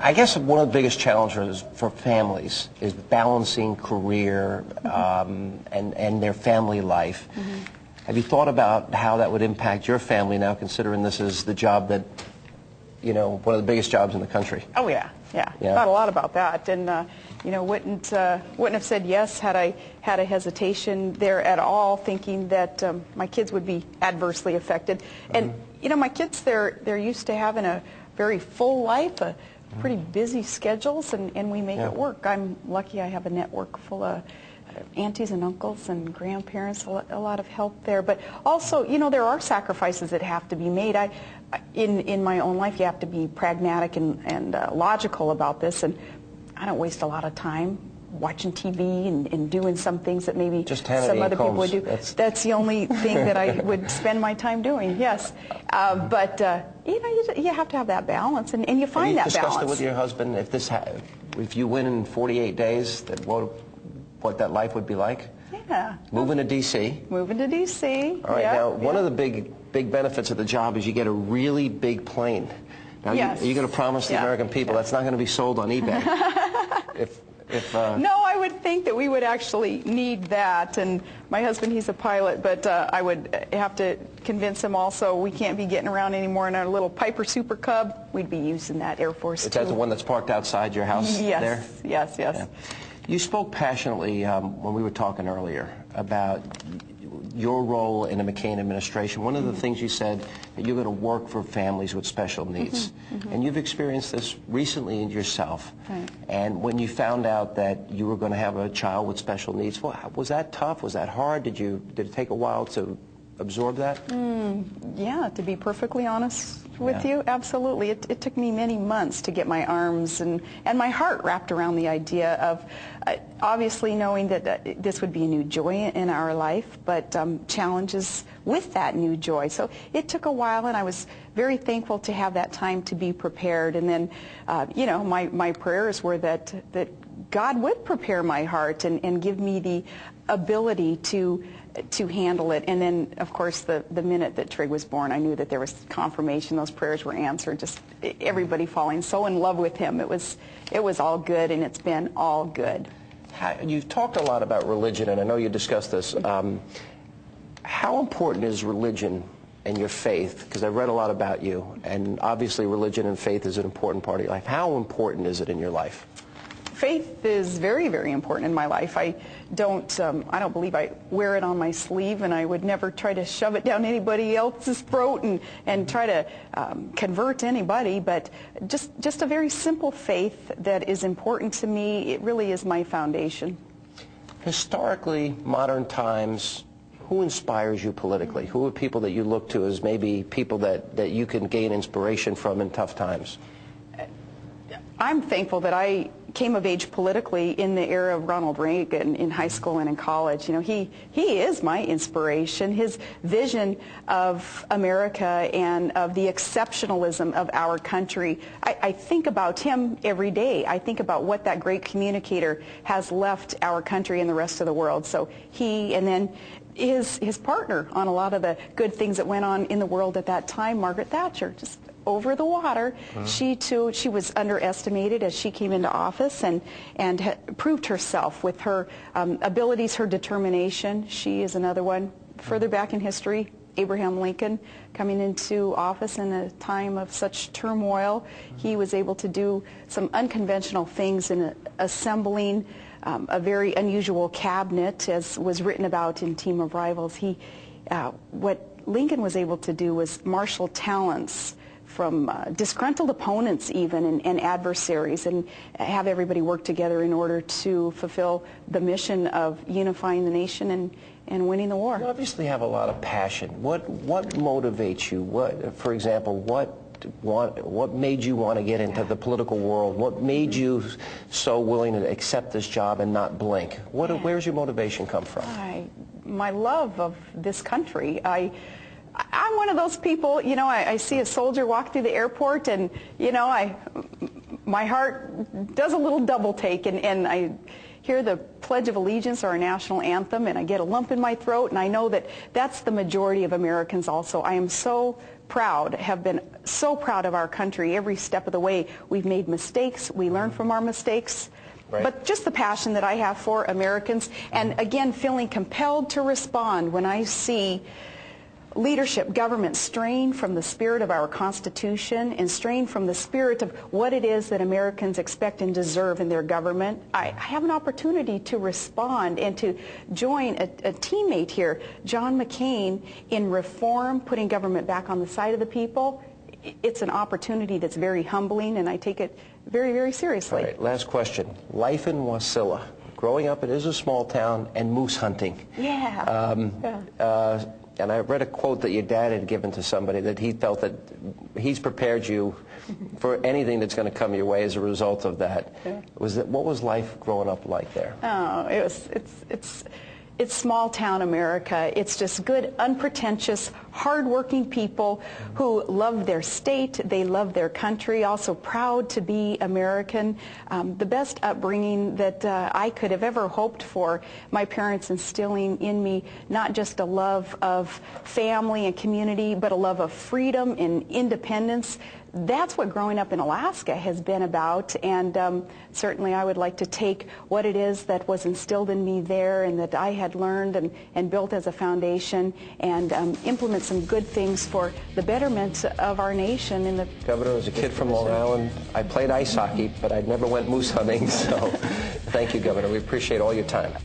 I guess one of the biggest challenges for families is balancing career and their family life. Have you thought about how that would impact your family now, considering this is the job that, you know, one of the biggest jobs in the country? Oh yeah. Thought a lot about that, and you know, wouldn't have said yes had I had a hesitation there at all, thinking that my kids would be adversely affected. And you know, my kids, they're used to having a very full life, a pretty busy schedules, and we make it work. I'm lucky I have a network full of aunties and uncles and grandparents, a lot of help there. But also, you know, there are sacrifices that have to be made. In my own life, you have to be pragmatic and logical about this, and I don't waste a lot of time watching TV and doing some things that maybe just some other people would do. That's the only thing that I would spend my time doing, yes. But you know, you have to have that balance, and you find that balance. Have you discussed it with your husband, if you win in 48 days, that what that life would be like? Yeah. Moving to D.C. Moving to D.C. All right, now one of the big benefits of the job is you get a really big plane. Now, yes. Are you going to promise the American people that's not going to be sold on eBay? No, I would think that we would actually need that. And my husband, he's a pilot, but I would have to convince him also we can't be getting around anymore in our little Piper Super Cub. We'd be using that Air Force too. Is that the one that's parked outside your house there? Yes. Yeah. You spoke passionately when we were talking earlier about your role in the McCain administration. One of the things you said, that you're going to work for families with special needs. And you've experienced this recently yourself. Right. And when you found out that you were going to have a child with special needs, was that tough? Was that hard? Did it take a while to absorb that? Yeah, to be perfectly honest with you, absolutely. It took me many months to get my arms and my heart wrapped around the idea of obviously knowing that this would be a new joy in our life, but challenges with that new joy. So it took a while, and I was very thankful to have that time to be prepared. And then, you know, my prayers were that God would prepare my heart and give me the ability to handle it. And then, of course, the minute that Trig was born, I knew that there was confirmation. Those prayers were answered. Just everybody falling so in love with him. It was all good, and it's been all good. You've talked a lot about religion, and I know you discussed this. How important is religion and your faith? Because I've read a lot about you, and obviously religion and faith is an important part of your life. How important is it in your life? Faith is very, very important in my life. I don't believe I wear it on my sleeve, and I would never try to shove it down anybody else's throat and try to convert anybody, but just a very simple faith that is important to me. It really is my foundation. Historically, modern times, who inspires you politically? Who are people that you look to as maybe people that you can gain inspiration from in tough times? I'm thankful that I came of age politically in the era of Ronald Reagan in high school and in college. You know, he is my inspiration. His vision of America and of the exceptionalism of our country, I think about him every day. I think about what that great communicator has left our country and the rest of the world. So he, and then his partner on a lot of the good things that went on in the world at that time, Margaret Thatcher, just over the water. She too, she was underestimated as she came into office and proved herself with her abilities, her determination. She is another one. Further back in history, Abraham Lincoln coming into office in a time of such turmoil, he was able to do some unconventional things in assembling a very unusual cabinet, as was written about in Team of Rivals. What Lincoln was able to do was marshal talents from disgruntled opponents even and adversaries, and have everybody work together in order to fulfill the mission of unifying the nation and winning the war. You obviously have a lot of passion. What motivates you? For example, what made you want to get into the political world? What made you so willing to accept this job and not blink? Where's your motivation come from? My love of this country. I'm one of those people, you know, I see a soldier walk through the airport, and, you know, my heart does a little double take, and I hear the Pledge of Allegiance or our national anthem, and I get a lump in my throat, and I know that that's the majority of Americans also. I am so proud, have been so proud of our country every step of the way. We've made mistakes. We learn from our mistakes. Right. But just the passion that I have for Americans, and again, feeling compelled to respond when I see leadership, government strain from the spirit of our Constitution and strain from the spirit of what it is that Americans expect and deserve in their government. I have an opportunity to respond and to join a teammate here, John McCain, in reform, putting government back on the side of the people. It's an opportunity that's very humbling, and I take it very, very seriously. All right, last question. Life in Wasilla. Growing up, it is a small town, and moose hunting. Yeah. And I read a quote that your dad had given to somebody that he felt that he's prepared you for anything that's going to come your way as a result of that. Yeah. What was life growing up like there? Oh, it's small town America. It's just good, unpretentious, hardworking people who love their state. They love their country, also proud to be American. The best upbringing that I could have ever hoped for, my parents instilling in me not just a love of family and community, but a love of freedom and independence. That's what growing up in Alaska has been about, and certainly I would like to take what it is that was instilled in me there and that I had learned and built as a foundation and implement some good things for the betterment of our nation. In the Governor, as a kid from Long Island, I played ice hockey, but I never went moose hunting, so thank you, Governor. We appreciate all your time.